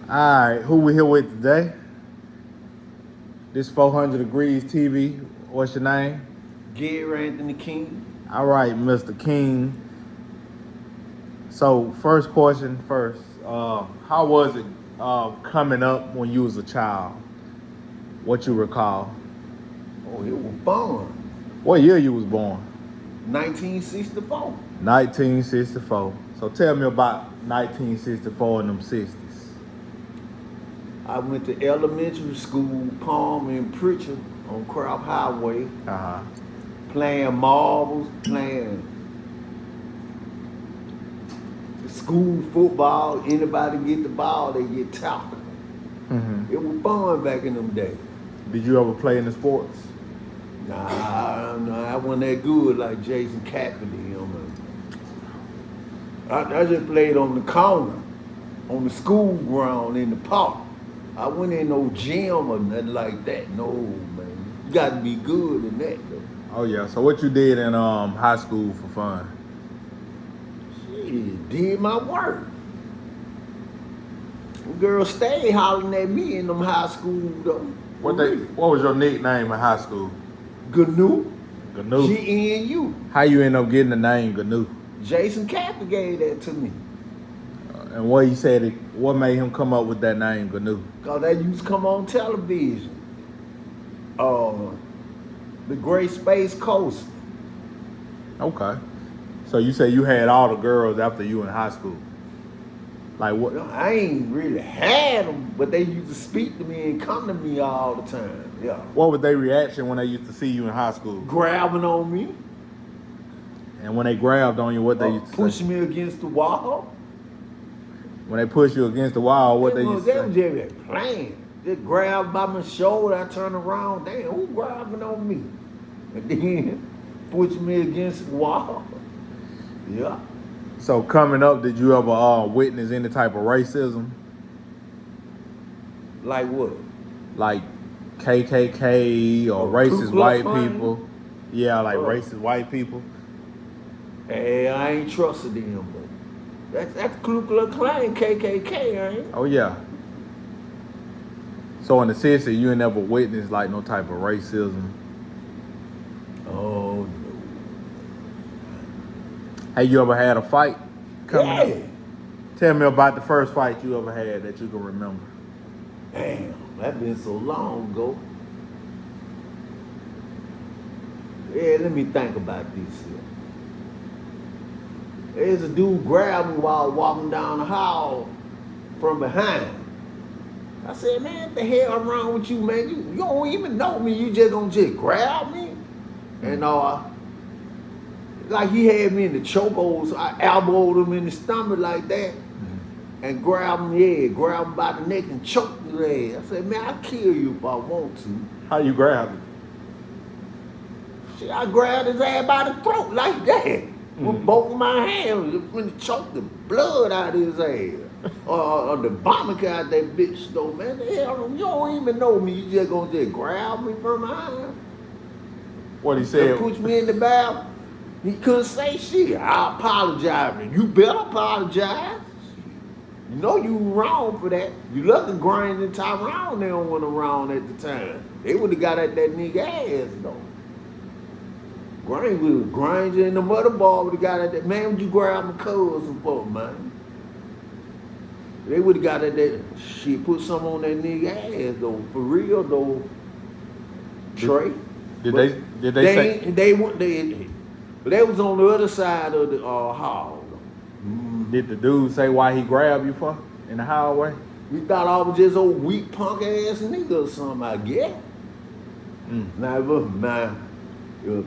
All right, who we here with today? This 400 Degrees TV. What's your name? Gary Anthony King. All right, Mr. King. So, first question first. How was it coming up when you was a child? What you recall? Oh, it was born. What year you was born? 1964. 1964. So tell me about 1964 and them 60s. I went to elementary school, Palm and Pritchard on Craft Highway, Uh-huh. playing marbles, playing school football. Anybody get the ball, they get tackled. Mm-hmm. It was fun back in them days. Did you ever play in the sports? Nah, I wasn't that good like Jason Cassidy. I just played on the corner, on the school ground in the park. I wasn't in no gym or nothing like that. No, man. You got to be good in that, though. Oh yeah. So what you did in high school for fun? Shit, did my work. Them girls stayed hollering at me in them high school, though. What was your nickname in high school? GANU. GANU. GNU. How you end up getting the name GANU? Jason Capper gave that to me. And what he said, what made him come up with that name GANU? Because that used to come on television. The Great Space Coast. Okay. So you say you had all the girls after you in high school? Like what? I ain't really had them, but they used to speak to me and come to me all the time. Yeah. What was their reaction when they used to see you in high school? Grabbing on me. And when they grabbed on you, what they used to pushing me against the wall. When they pushed you against the wall, what they used to say? They was just playing. Just grabbed by my shoulder, I turned around, damn, who grabbing on me? And then pushed me against the wall. Yeah. So coming up, did you ever witness any type of racism? Like what? Like KKK or racist white people? Yeah, like racist white people. Hey, I ain't trusted them, though. That's Ku Klux Klan, KKK, ain't it? Oh yeah. So in the sense that you ain't never witnessed like no type of racism. Oh no. Hey, you ever had a fight coming up? Yeah. Tell me about the first fight you ever had that you can remember. Damn, that been so long ago. Yeah, let me think about this here. There's a dude grabbed me while walking down the hall from behind. I said, man, what the hell wrong with you, man? You don't even know me. You just gonna just grab me? And like he had me in the chokehold, so I elbowed him in the stomach like that. And grabbed him by the neck and choked his ass. I said, man, I'll kill you if I want to. How you grabbed him? Shit, I grabbed his ass by the throat like that. With both of my hands, when he choked the blood out of his ass. Or the vomit out that bitch though, man. The hell, you don't even know me. You just gonna just grab me from behind. What he said? Push me in the bath. He couldn't say shit. I apologize. You better apologize. You know you wrong for that. You lucky Grimes and Tyrone they don't went around at the time. They would have got at that nigga ass though. Grimes and the mother ball would have got at that. Man, would you grab my cousin for, man? They would have got at that shit, put something on that nigga ass though. For real though. Trey. Did they say they was on the other side of the hall. Did the dude say why he grabbed you for in the hallway? We thought I was just old weak punk ass nigga or something, I guess. Now if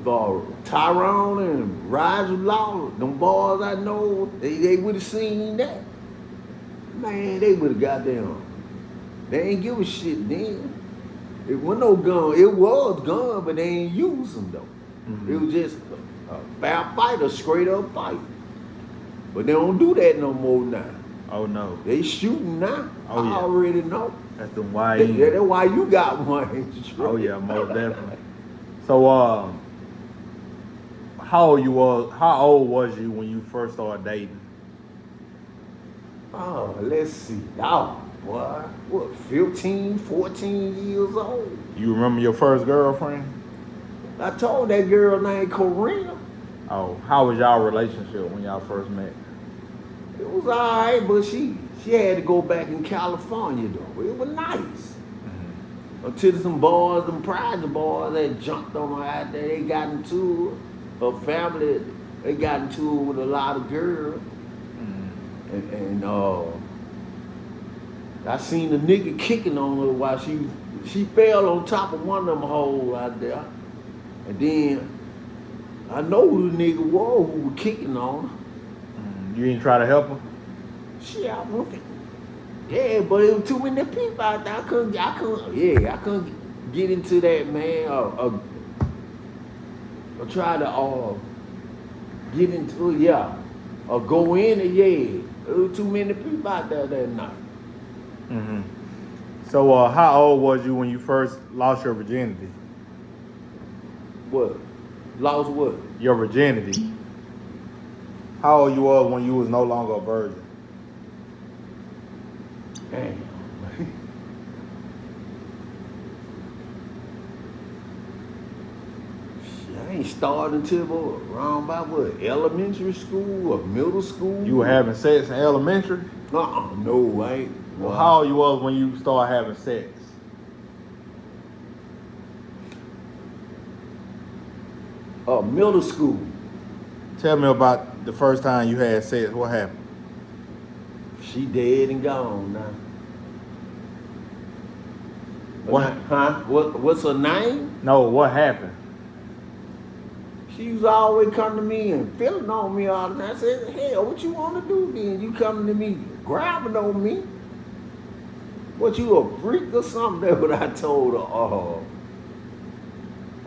Tyrone and Roger Law, them boys I know, they would have seen that. Man, they would have got them. They ain't give a shit then. It wasn't no gun. It was gun, but they ain't use them though. It was just a fair fight, a straight up fight. But they don't do that no more now. Oh no. They shooting now. Oh, yeah. I already know. That's the why. That's why you got one. Oh yeah, most definitely. So how old was you when you first started dating? Oh, let's see. Oh, what, 15, 14 years old. You remember your first girlfriend? I told that girl named Corina. Oh, how was y'all relationship when y'all first met? It was all right, but she had to go back in California, though. It was nice. Until some boys, them private boys, that jumped on her out there. They got into it. Her family, they got into it with a lot of girls. And I seen the nigga kicking on her while she fell on top of one of them holes out there. And then I know who the nigga was who was kicking on her. You didn't try to help her? Shit, I wanted. Yeah, but it was too many people out there. I couldn't get into that, man. Or try to get into it, yeah. Or go in it, yeah. There was too many people out there that night. So how old was you when you first lost your virginity? What? Lost what? Your virginity. How old you was when you was no longer a virgin? Damn. I ain't started until around about what, elementary school or middle school? You were having sex in elementary? No, I ain't. Well, how old you was when you started having sex? Middle school. Tell me about the first time you had sex. What happened? She dead and gone now. What? Huh? What's her name? No, what happened? She used to always come to me and feeling on me all the time. I said, hell, what you want to do then? You coming to me grabbing on me? What, you a freak or something? That's what I told her.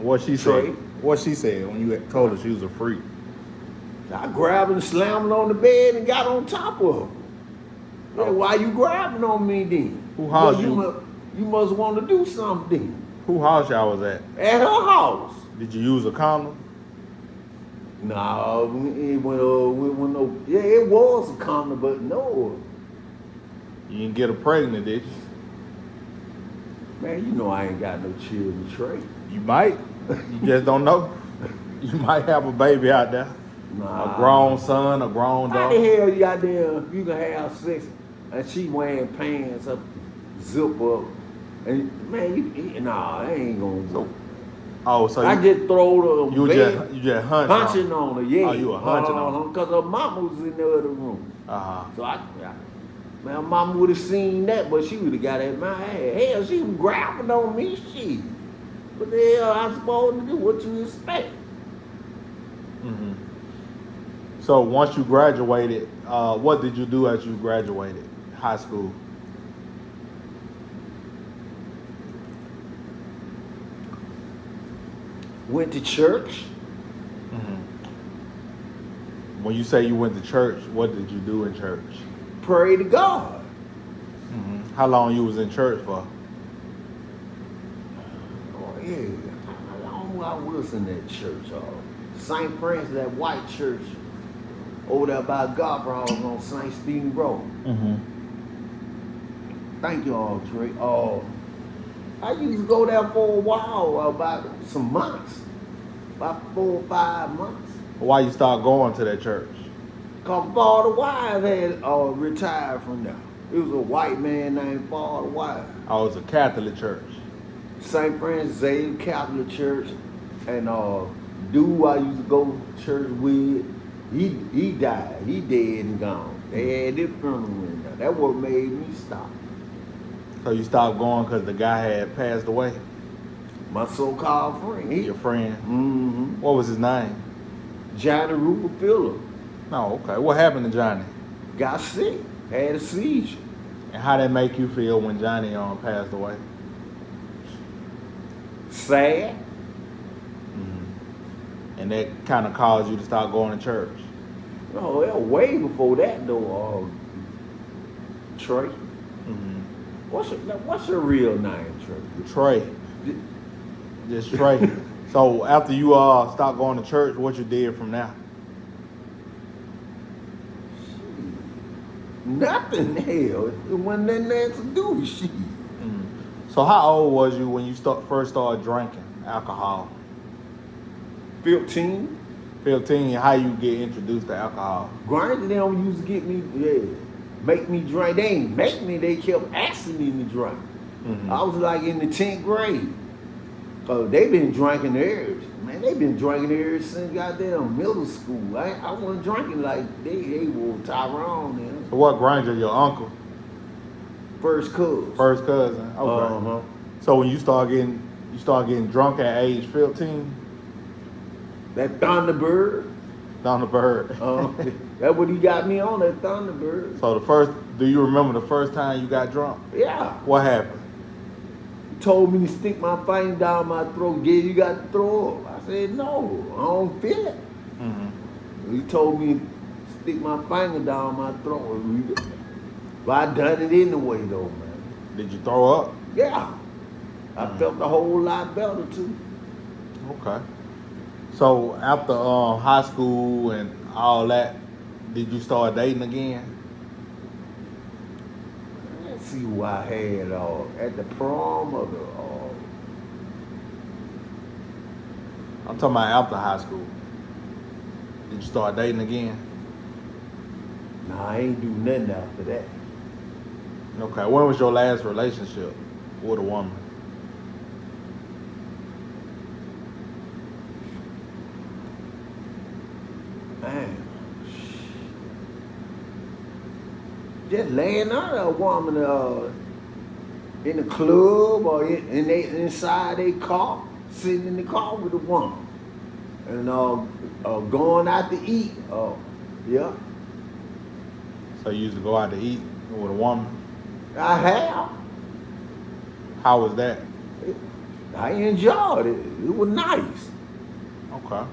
What she Trey. said? What she said when you told her she was a freak? I grabbed her and slammed her on the bed and got on top of her. Yeah, why you grabbing on me then? Who house Well, you? You must want to do something. Who house y'all was at? At her house. Did you use a condom? No, we went no. Yeah, it was a condom, but no. You didn't get her pregnant, did you? Man, you know I ain't got no children, Trey. You might. You just don't know. You might have a baby out there. Nah. A grown son, a grown How daughter. the hell you out there, you can have sex and she wearing pants up, zip up, and man, nah, I ain't gonna work. Oh, so I just throw her you bed, just hunching on her, yeah. Oh, you were hunching on her. Because her mama was in the other room. So man, mama would have seen that, but she would have got at my ass. Hell, she was grabbing on me, shit. What the hell I supposed to do? What you expect? So once you graduated, what did you do as you graduated high school? Went to church. When you say you went to church, what did you do in church? Pray to God. How long you was in church for? Oh yeah, how long I was in that church? St. Francis, that white church over there by Gopher House on St. Stephen Road. Thank you all, Trey. I used to go there for a while, about some months, about 4 or 5 months. Why you start going to that church? Cause Father Wise had retired from there. It was a white man named Father Wise. Oh, it's a Catholic church. St. Francis Xavier Catholic Church, and dude I used to go to church with, he died. He dead and gone. They had this funeral in there. That's what made me stop. So you stopped going because the guy had passed away? My so-called friend. Your friend? What was his name? Johnny Rupert Phillip. No, okay. What happened to Johnny? Got sick. Had a seizure. And how did it make you feel when Johnny passed away? Sad. And that kind of caused you to start going to church? No, it was way before that though, Trey. What's your real name, Trey? Trey. Just Trey. So after you stopped going to church, what you did from there? Nothing, hell. It wasn't nothing else to do, shit. So how old was you when you first started drinking alcohol? 15. 15. How you get introduced to alcohol? Granted, they don't used to get me, make me drink. They ain't make me, they kept asking me to drink. I was like in the 10th grade. Cause they been drinking there. Man, they been drinking there since goddamn middle school. I wasn't drinking like they were Tyrone then. So what Granger, your uncle? First cousin. First cousin. Okay. So when you start getting drunk at age 15? That Thunderbird. Thunderbird. That's what he got me on, that Thunderbird. So do you remember the first time you got drunk? Yeah. What happened? He told me to stick my finger down my throat. Yeah, you got to throw up. I said, no, I don't feel it. He told me to stick my finger down my throat. But I done it anyway though, man. Did you throw up? Yeah. I felt a whole lot better too. Okay. So after high school and all that, did you start dating again? Let's see who I had at the prom or the. I'm talking about after high school. Did you start dating again? Nah, I ain't do nothing after that. Okay. When was your last relationship with a woman? Man, just laying out a woman in the club or inside a car, sitting in the car with a woman, and going out to eat. Yeah. So you used to go out to eat with a woman? I have. How was that? I enjoyed it. It was nice. Okay.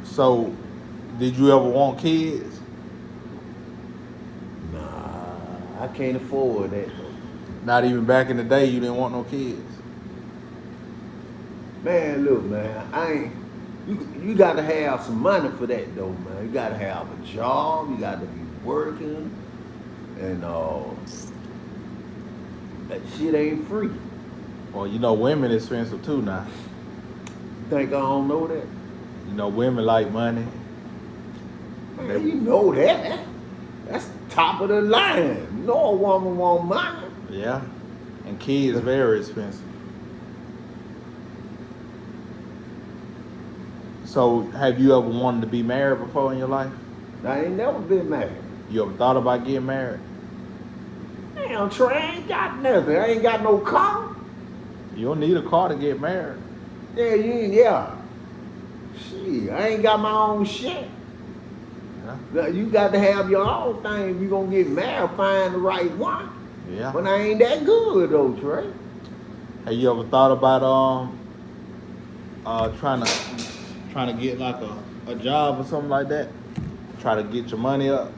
So, did you ever want kids? Nah, I can't afford that though. Not even back in the day, you didn't want no kids. Man, look, man, I ain't. You got to have some money for that though, man. You got to have a job. You got to be working, and that shit ain't free. Well, you know, women expensive too now. You think I don't know that? You know, women like money. Man, you know that. That's top of the line. You know a woman want money. Yeah. And kids very expensive. So, have you ever wanted to be married before in your life? I ain't never been married. You ever thought about getting married? Damn, Trey, I ain't got nothing. I ain't got no car. You don't need a car to get married. Yeah. Shit, I ain't got my own shit. Yeah. You got to have your own thing if you gonna get married, find the right one. Yeah. But I ain't that good though, Trey. Have you ever thought about trying to get like a job or something like that? Try to get your money up.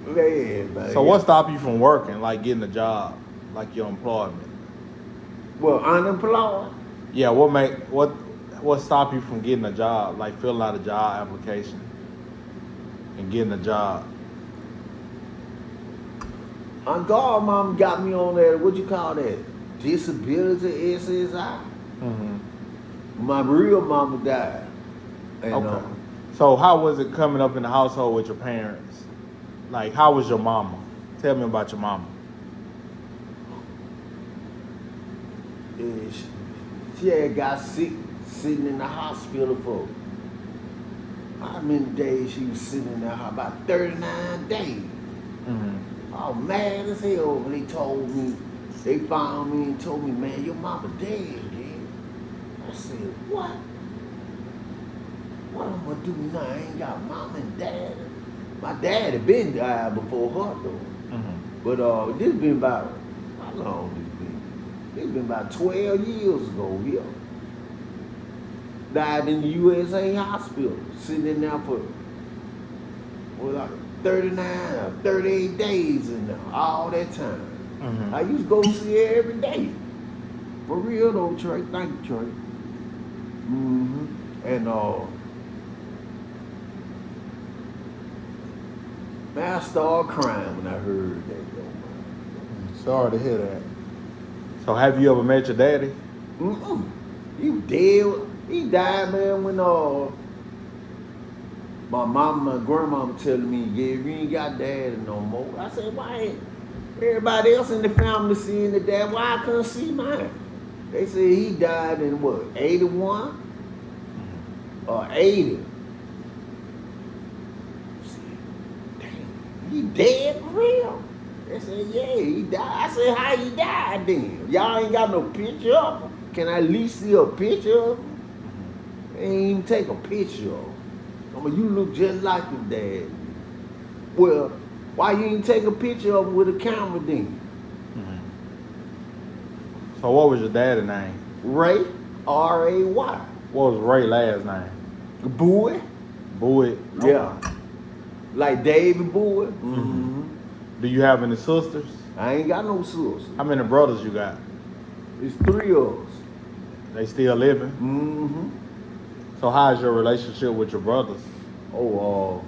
Man. So what stopped you from working, like getting a job, like your employment? Well, unemployed. Yeah, what stopped you from getting a job, like filling out a job application and getting a job? My godmom got me on that, what you call that? Disability SSI. My real mama died. And, Okay. So how was it coming up in the household with your parents? Like, how was your mama? Tell me about your mama. She had got sick, sitting in the hospital for how many days she was sitting in there? About 39 days. I was mad as hell when they found me and told me, man, your mama dead, man. I said, what? What I'm gonna do now? I ain't got mom and dad. My dad had been died before her though. But this been about, how long this been? It's been about 12 years ago, yeah. Died in the USA hospital, sitting in there for like 39 or 38 days in there, all that time. I used to go see her every day. For real though, Trey. Thank you, Trey. And Man, I started crying when I heard that, though, man. Sorry to hear that. So have you ever met your daddy? Mm-mm. He was dead. He died, man, when my mama and grandmama telling me, yeah, you ain't got daddy no more. I said, why ain't everybody else in the family seeing the dad? Why I couldn't see mine? They said he died in what, 81 or 80? I said, damn, he dead for real? They said, yeah, he died. I said, how he died then? Y'all ain't got no picture of him? Can I at least see a picture of him? They ain't even take a picture of him. I mean, you look just like your dad. Well, why you ain't take a picture of him with a camera then? So what was your daddy's name? Ray, R-A-Y. What was Ray's last name? Bowie? Boyd. Yeah. Like David Bowie? Mm-hmm. Do you have any sisters? I ain't got no sisters. How many brothers you got? It's 3 of us. They still living? Mm-hmm. So how's your relationship with your brothers? Oh,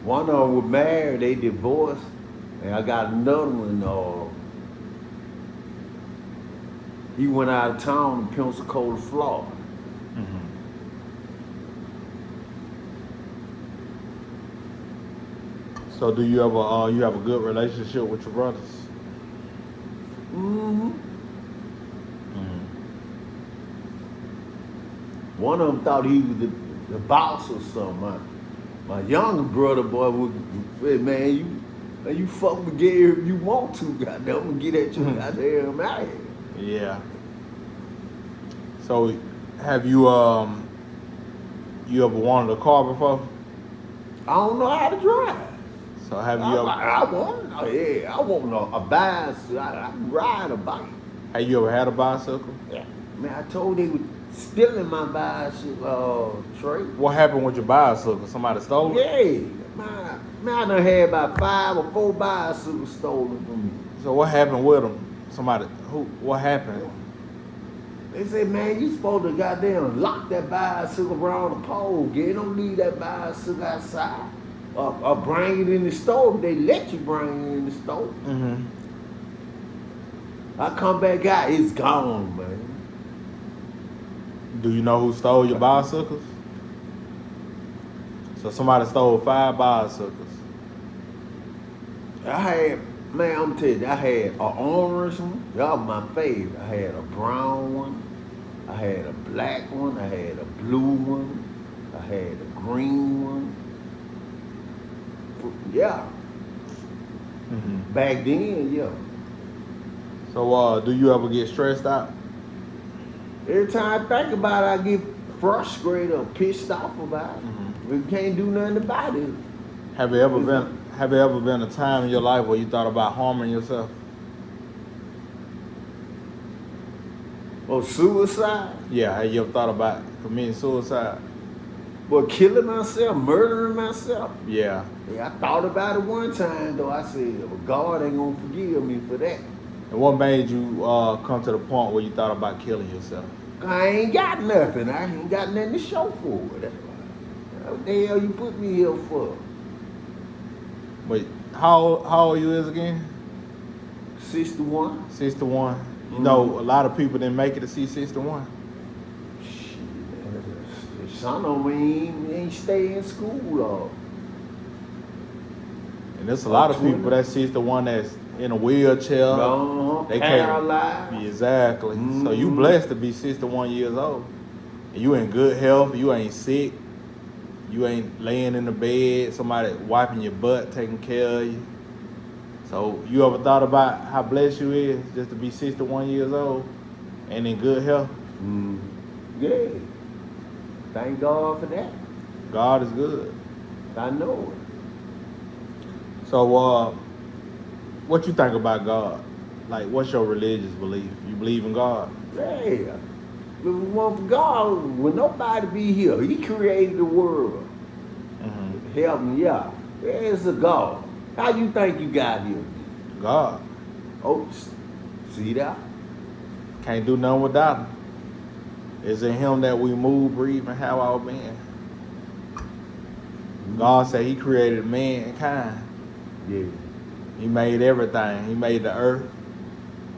one of them was married, they divorced, and I got another one, he went out of town in Pensacola, Florida. So do you ever you have a good relationship with your brothers? Mm-hmm. One of them thought he was the boss or something. My younger brother, boy, would say, man, you fuck with Gary if you want to, goddamn, I'm gonna get at you goddamn out here. Yeah. So have you you ever wanted a car before? I don't know how to drive. So have you ever I want a bicycle. I can ride a bike. have you ever had a bicycle? Yeah. Man, I told they was stealing my bicycle, Trey. What happened with your bicycle? Somebody stole it? Yeah. Man, I done had about 5 or 4 bicycles stolen from me. So what happened with them? What happened? They say, man, you supposed to goddamn lock that bicycle around the pole. Get don't leave that bicycle outside. Or bring it in the store. They let you bring it in the store. Mm-hmm. I come back out, it's gone, man. Do you know who stole your bicycles? So somebody stole 5 bicycles. I'm telling you, I had an orange one. That was my favorite. I had a brown one. I had a black one. I had a blue one. I had a green one. Yeah. Mm-hmm. Back then, yeah. So do you ever get stressed out? Every time I think about it, I get frustrated or pissed off about it. We can't do nothing about it. Have there ever been a time in your life where you thought about harming yourself? Or suicide? Yeah, have you ever thought about committing suicide? Or killing myself, murdering myself? Yeah. Yeah, I thought about it one time, though. I said, well, God ain't gonna forgive me for that. And what made you come to the point where you thought about killing yourself? I ain't got nothing. I ain't got nothing to show for it. That's why. What the hell you put me here for? Wait, how old you is again? 61. 61. You know, a lot of people didn't make it to see 61. Shit, some of them ain't stay in school, or. And there's a lot of people that sees the one that's in a wheelchair. They paralyzed. can't. Exactly. So you blessed to be 61 years old. And you in good health. You ain't sick. You ain't laying in the bed. Somebody wiping your butt, taking care of you. So you ever thought about how blessed you is just to be 61 years old and in good health? Yeah. Thank God for that. God is good. I know it. So what you think about God? Like, what's your religious belief? You believe in God? Yeah. If it weren't for God, would nobody be here? He created the world. Heaven, yeah. There's a God. How you think you got here? God. Oh, see that? Can't do nothing without him. It's in him that we move, breathe, and have our being. God said He created mankind. Yeah. He made everything. He made the earth.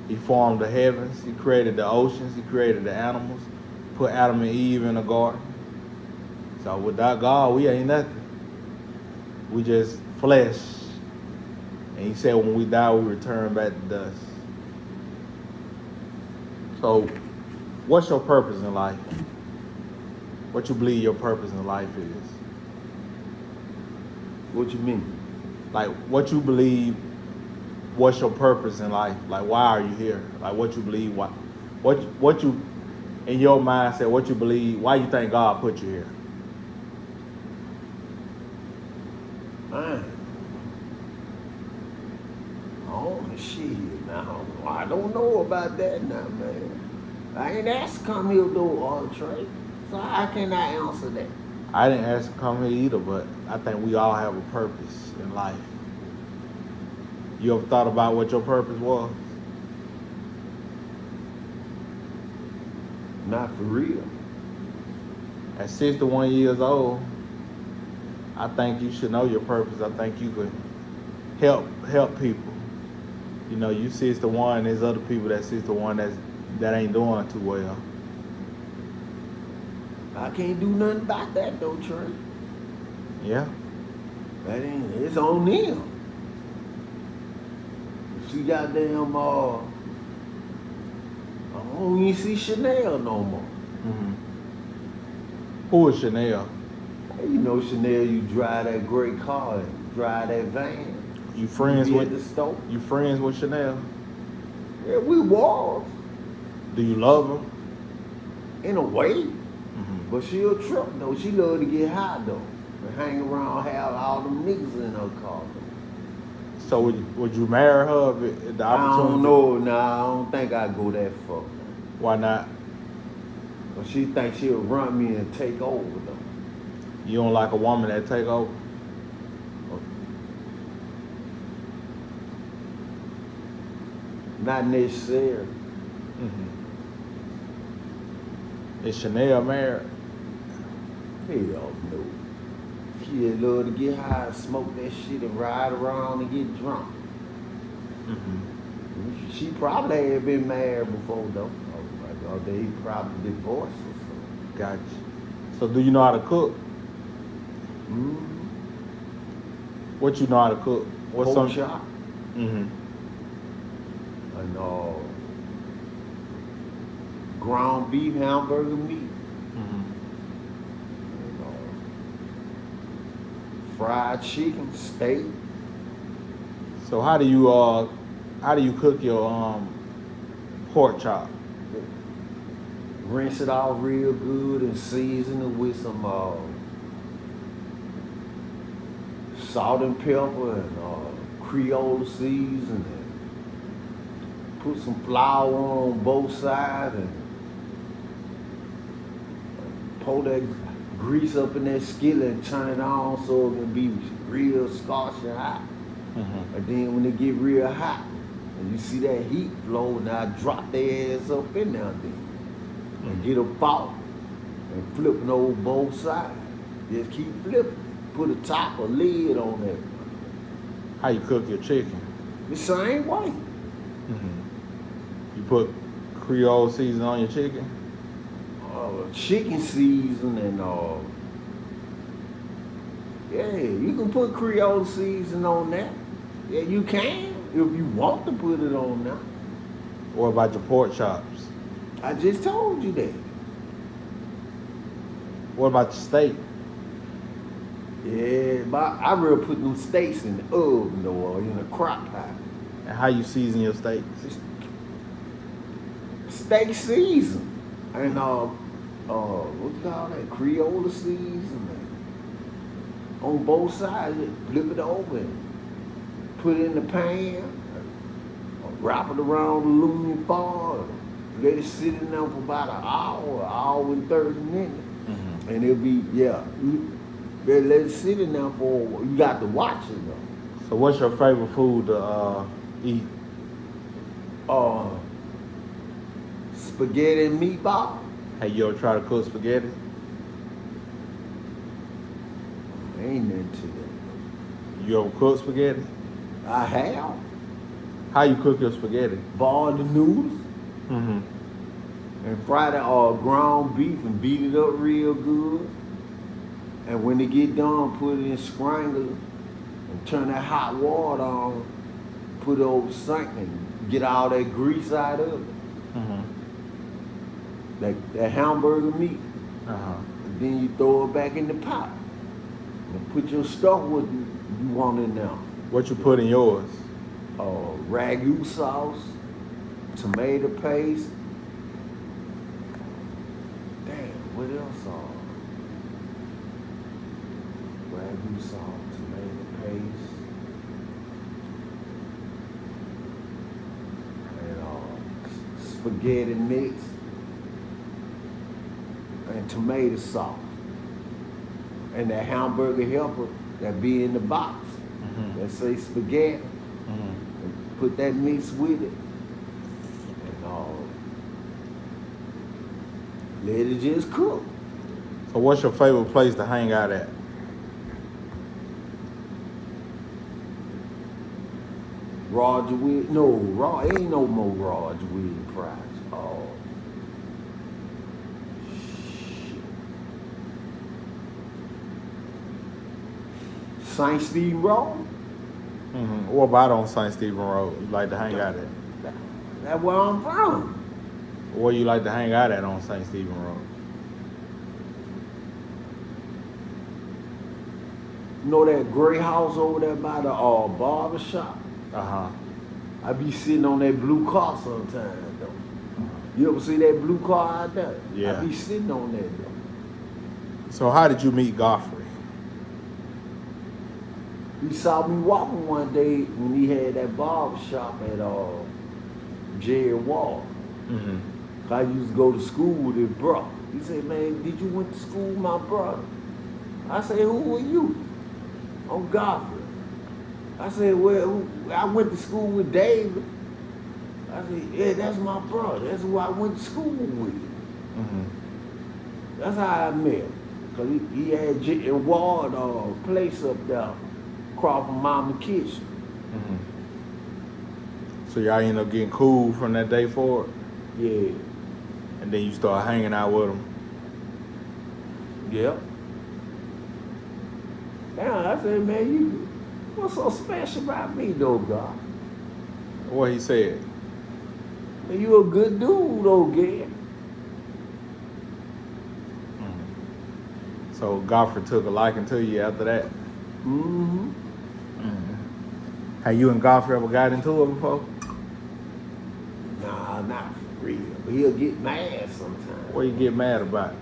He formed the heavens. He created the oceans. He created the animals. Put Adam and Eve in a garden. So without God, we ain't nothing. We just flesh. And He said when we die, we return back to dust. So what's your purpose in life? What you believe your purpose in life is? What you mean? Like what you believe, what's your purpose in life? Like why are you here? Like what you believe, what you in your mindset, what you believe, why you think God put you here? Man. Oh shit, now I don't know about that now, man. I ain't asked to come here though, Trey. So how can I answer that? I didn't ask to come here either, but I think we all have a purpose in life. You ever thought about what your purpose was? Not for real. At 61 years old, I think you should know your purpose. I think you could help people. You know, you 61, there's other people that 61 that ain't doing too well. I can't do nothing about that though, Trey. Yeah. That ain't, it's on them. See goddamn, I don't even see Chanel no more. Mm-hmm. Who is Chanel? Hey, you know Chanel, you drive that great car and drive that van. You friends You be with at the store. You friends with Chanel? Yeah, we was. Do you love her? In a way. Mm-hmm. But she a trip though. She love to get high though. And hang around, have all them niggas in her car though. So would you marry her if the opportunity? I don't know. Nah, I don't think I'd go that far. Why not? But she think she'll run me and take over though. You don't like a woman that take over? Not necessarily. Mm-hmm. Is Chanel married? Hell no. She love to get high, smoke that shit, and ride around and get drunk. Mm-hmm. She probably had been married before though. Oh my God, they probably divorced or something. Gotcha. So do you know how to cook? Mm-hmm. What you know how to cook? What's Pork chop. Mm-hmm. And ground beef, hamburger meat. Mm-hmm. And, fried chicken, steak. So how do you cook your pork chop? Rinse it off real good and season it with some salt and pepper and Creole seasoning. Put some flour on both sides and pour that grease up in that skillet and turn it on so it can be real scorching hot. Mm-hmm. And then when it get real hot and you see that heat flow, now drop their ass up in there then. And get a fork and flip it over both sides. Just keep flipping. Put a top or lid on that. How you cook your chicken? The same way. Mm-hmm. You put Creole seasoning on your chicken? Chicken season and yeah, you can put Creole season on that. Yeah, you can if you want to put it on there. What about your pork chops? I just told you that. What about your steak? Yeah, but I really put them steaks in the oven though, or in a crock pot. And how you season your steaks? Steak season. And what you call that? Creole season. On both sides, flip it over and put it in the pan, wrap it around aluminum foil, let it sit in there for about an hour and 30 minutes. Mm-hmm. And it'll be, let it sit in there for, you got to watch it though. So what's your favorite food to eat? Spaghetti and meatball. Hey, you ever try to cook spaghetti? I ain't ain't nothing to that. You ever cook spaghetti? I have. How you cook your spaghetti? Boil the noodles Mm-hmm. and fry the ground beef and beat it up real good. And when they get done, put it in scrangler and turn that hot water on. Put it over the sink and get all that grease out of it. Mm-hmm. That hamburger meat. Uh-huh. And then you throw it back in the pot. And put your stuff what you want in there. What you put in yours? Ragu sauce, tomato paste. Damn, what else? Ragu sauce, tomato paste, and spaghetti mix, and tomato sauce, and that hamburger helper that be in the box. Mm-hmm. That say spaghetti. Mm-hmm. And put that mix with it, and let it just cook. So what's your favorite place to hang out at? Roger Williams. No, ain't no more Roger Williams Prize. Oh. Shit. St. Stephen Road? Mm-hmm. What about on St. Stephen Road? You like to hang out at? That's where I'm from. Where you like to hang out at on St. Stephen Road? You know that gray house over there by the barber shop? Uh-huh. I be sitting on that blue car sometimes though. You ever see that blue car out there? Yeah. I be sitting on that though. So how did you meet Godfrey? He saw me walking one day when he had that barber shop at Jerry Wall. Mm-hmm. I used to go to school with his brother. He said, man, did you went to school with my brother? I said, who are you? I'm Godfrey. I said, well, I went to school with David. I said, yeah, that's my brother. That's who I went to school with. Mm-hmm. That's how I met him. Because he had a Ward place up there across from Mama Kitchen. Mm-hmm. So y'all ended up getting cool from that day forward? Yeah. And then you start hanging out with him? Yep. Now I said, man, what's so special about me though, God? What he said? Man, you a good dude though, Gary. Mm-hmm. So Godfrey took a liking to you after that? Mm-hmm. Mm-hmm. Have you and Godfrey ever got into it before? Nah, not for real. But he'll get mad sometimes. What you get mad about?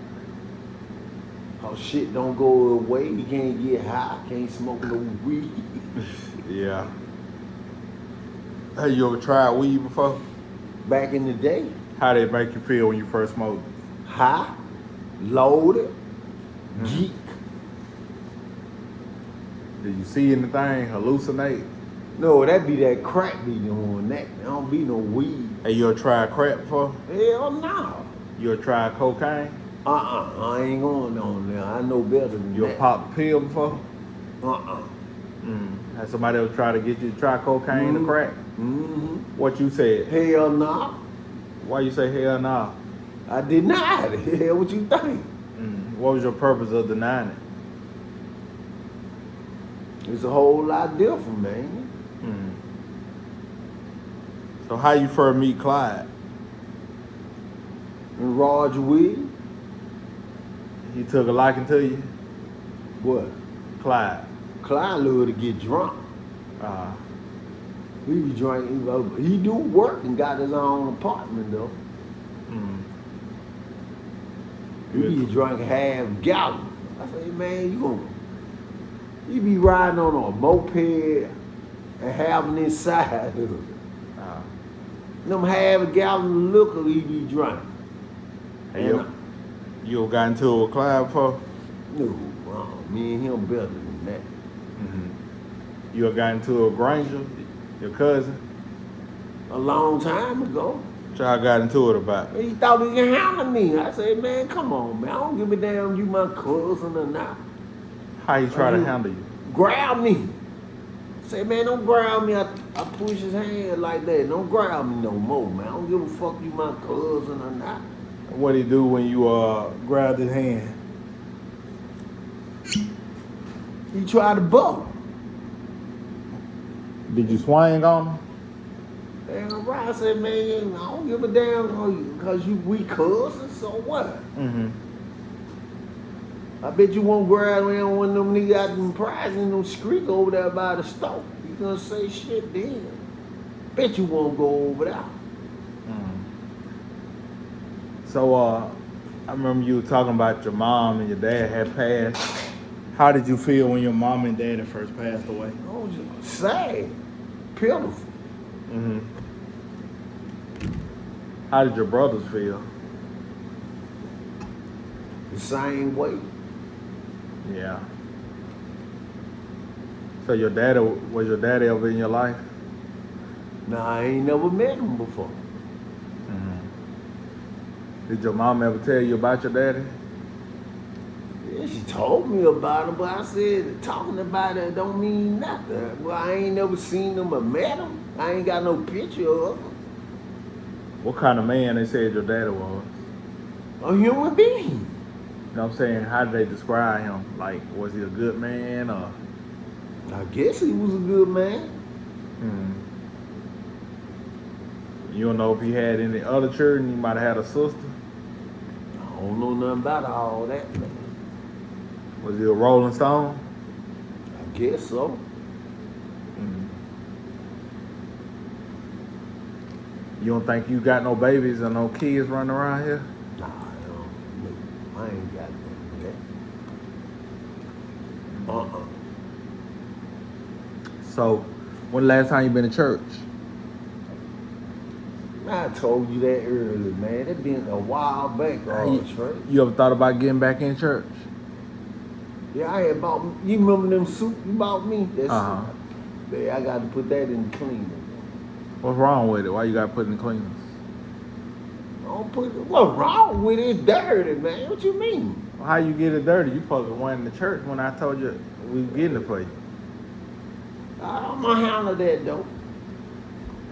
Cause shit don't go away. He can't get high, can't smoke no weed. Yeah. Have you ever tried weed before? Back in the day, How did it make you feel when you first smoked? high, loaded, geek. Did you see anything? Hallucinate? No, that be that crack be doing that. There don't be no weed. Hey, you ever tried crack before? Hell no. You ever tried cocaine? I ain't going on there. I know better than You that. ever popped a pill before? Has somebody ever tried to get you to try cocaine or crack? Mm-hmm. What you said? Hell no. Why you say hell no? I denied it. Hell, what you think? What was your purpose of denying it? It's a whole lot different, man. So how you first meet Clyde? And Roger Williams, He took a liking to you? what? Clyde. Clyde loved to get drunk. Uh, He be drinking. He do work and got his own apartment though. He be drinking half gallon. I say, man, you be riding on a moped and having inside of it. Them half a gallon of liquor he be drinking. Hey, you got into it with Clyde before? No, me and him better than that. You ever got into it with Granger, your cousin? A long time ago. What y'all got into it about? He thought he could handle me. I said, man, come on, man. I don't give a damn you my cousin or not. How he try to handle you? Grab me. Say, man, don't grab me. I push his hand like that. Don't grab me no more, man. I don't give a fuck you my cousin or not. What he do when you grabbed his hand? He tried to buck. Did you swing on him? Damn right. I said, man, I don't give a damn because we cousins, so what? Mm-hmm. I bet you won't grab me on one of them niggas out in prize in them streets over there by the stove. You gonna say shit then. Bet you won't go over there. So I remember you were talking about your mom and your dad had passed. How did you feel when your mom and dad had first passed away? I was just sad, pitiful. Mm-hmm. How did your brothers feel? The same way. Yeah. So was your daddy ever in your life? Nah, I ain't never met him before. Mm-hmm. Did your mom ever tell you about your daddy? Yeah, she told me about him, but I said talking about it don't mean nothing. Well, I ain't never seen him or met him. I ain't got no picture of him. What kind of man they said your daddy was? A human being. You know what I'm saying? How did they describe him? Like, was he a good man or? I guess he was a good man. You don't know if he had any other children? He might have had a sister. I don't know nothing about all that, man. Was he a Rolling Stone? I guess so. You don't think you got no babies or no kids running around here? Nah, I ain't got none of that. So, when the last time you been to church? I told you that earlier, man. It been a while back, Trey. You ever thought about getting back in church? Yeah, I had bought. You remember them suit you bought me? That's yeah, I got to put that in the cleaner. What's wrong with it? Why you got to put it in cleaners? Don't put it. What's wrong with it? It's dirty, man. What you mean? Well, how you get it dirty? You supposed to went in the church when I told you we were getting it for you. I'm gonna handle that though.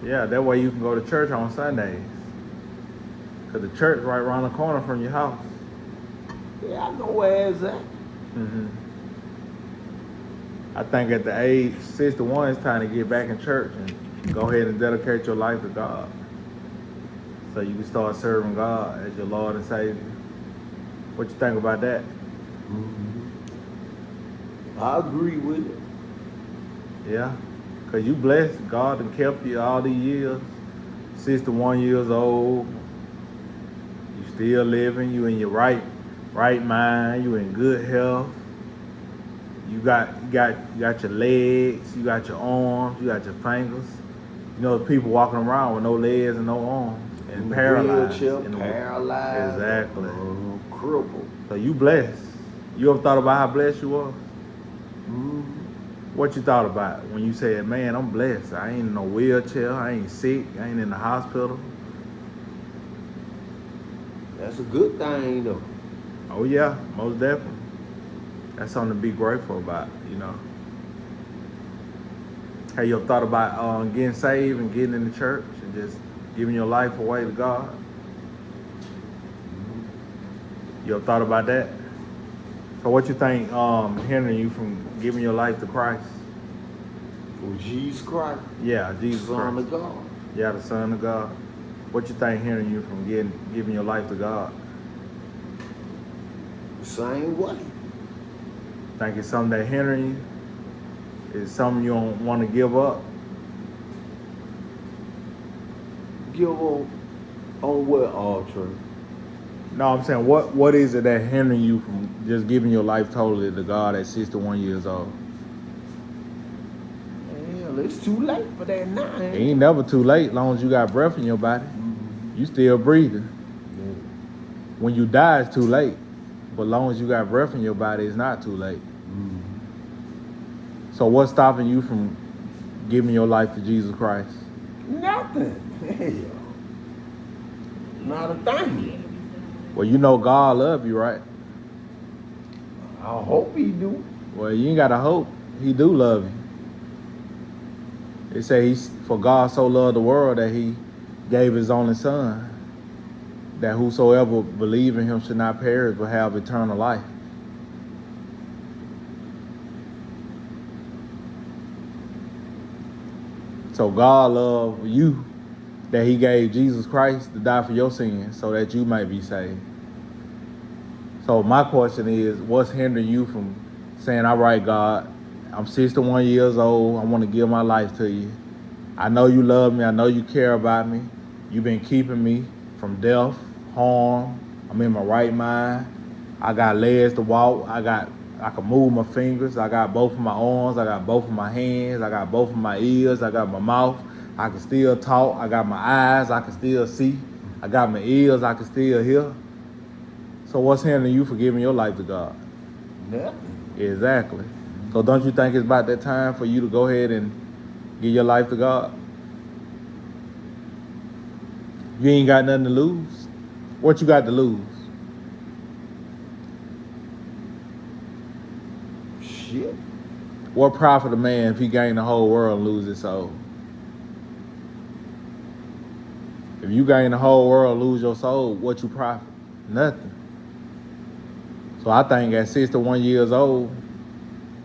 Yeah, that way you can go to church on Sundays. Cause the church right around the corner from your house. Yeah, I know where it's at. I think at the age 61, it's time to get back in church and go ahead and dedicate your life to God. So you can start serving God as your Lord and Savior. What you think about that? I agree with it. Yeah, because you blessed. God and kept you all these years. 61 years old. You still living. You in your right mind. You in good health. You got your legs. You got your arms. You got your fingers. You know, people walking around with no legs and no arms and paralyzed. Paralyzed. Exactly. Crippled. So you blessed. You ever thought about how blessed you was? What you thought about when you said, man, I'm blessed. I ain't in no wheelchair. I ain't sick. I ain't in the hospital. That's a good thing, though. Oh, yeah, most definitely. That's something to be grateful about, you know. Have you ever thought about getting saved and getting in the church and just giving your life away to God? You ever thought about that? So what you think hindering you from giving your life to Christ? For Jesus Christ? Yeah, Jesus Christ. Son of God. Yeah, the Son of God. What you think hindering you from giving your life to God? The same way. Think it's something that hindering you? Is something you don't want to give up? Give up on what, Archer? No, I'm saying, what is it that hindering you from just giving your life totally to God at 61 years old? Hell, it's too late for that now. It ain't never too late, long as you got breath in your body. You still breathing. When you die, it's too late. But long as you got breath in your body, it's not too late. So what's stopping you from giving your life to Jesus Christ? Nothing. Hell. Not a thing. Well, you know God love you, right? I hope he do. Well, you ain't gotta hope. He do love you. It say for God so loved the world that he gave his only son, that whosoever believe in him should not perish but have eternal life. So God loved you, that he gave Jesus Christ to die for your sins so that you might be saved. So my question is, what's hindering you from saying, all right, God, I'm 61 years old. I want to give my life to you. I know you love me. I know you care about me. You've been keeping me from death, harm. I'm in my right mind. I got legs to walk. I can move my fingers. I got both of my arms. I got both of my hands. I got both of my ears. I got my mouth. I can still talk. I got my eyes. I can still see. I got my ears. I can still hear. So what's hindering you for giving your life to God? Nothing. Exactly. So don't you think it's about that time for you to go ahead and give your life to God? You ain't got nothing to lose. What you got to lose? Shit. What profit a man if he gain the whole world and lose his soul? If you gain the whole world and lose your soul, what you profit? Nothing. So I think at 61 years old,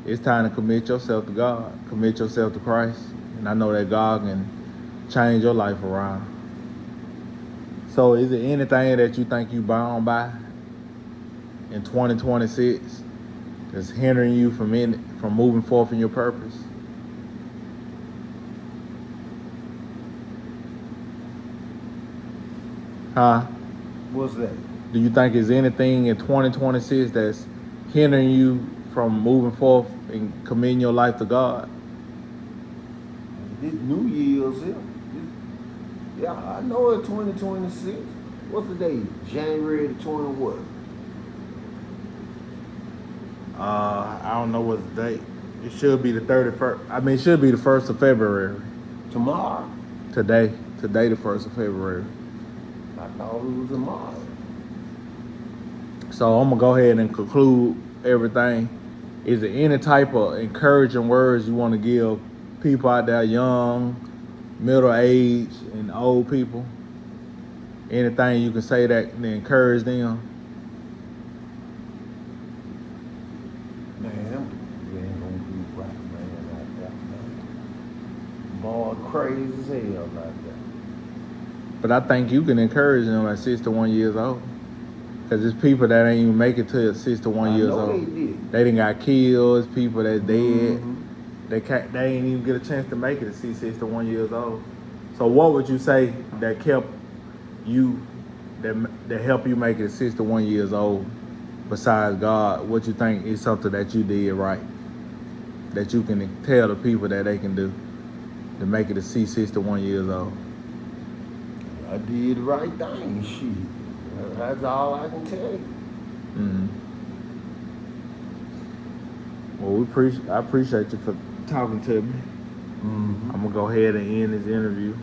it's time to commit yourself to God. Commit yourself to Christ. And I know that God can change your life around. So is there anything that you think you bound by in 2026 that's hindering you from moving forth in your purpose? Huh? What's that? Do you think there's anything in 2026 that's hindering you from moving forth and committing your life to God? This New Year's here. Yeah, I know it's 2026. What's the date? January the 20 what? I don't know what's the date. It should be the 31st. I mean, it should be the 1st of February. Tomorrow? Today, the 1st of February. I thought it was tomorrow. So I'm gonna go ahead and conclude everything. Is there any type of encouraging words you want to give people out there, young, middle age, and old people? Anything you can say that to encourage them? Man, you ain't gonna be right, man, like that, man. Boy, crazy as hell like that. But I think you can encourage them at 61 years old. Because there's people that ain't even make it to 61 years I know old. they did. They done got killed. It's people that's dead. Mm-hmm. They ain't even get a chance to make it to see 61 years old. So what would you say that kept you, that helped you make it to 61 years old, besides God? What you think is something that you did right, that you can tell the people that they can do to make it to see 61 years old? I did the right thing, shit. That's all I can tell you. Mm-hmm. Well, I appreciate you for talking to me. Mm-hmm. I'm gonna go ahead and end this interview.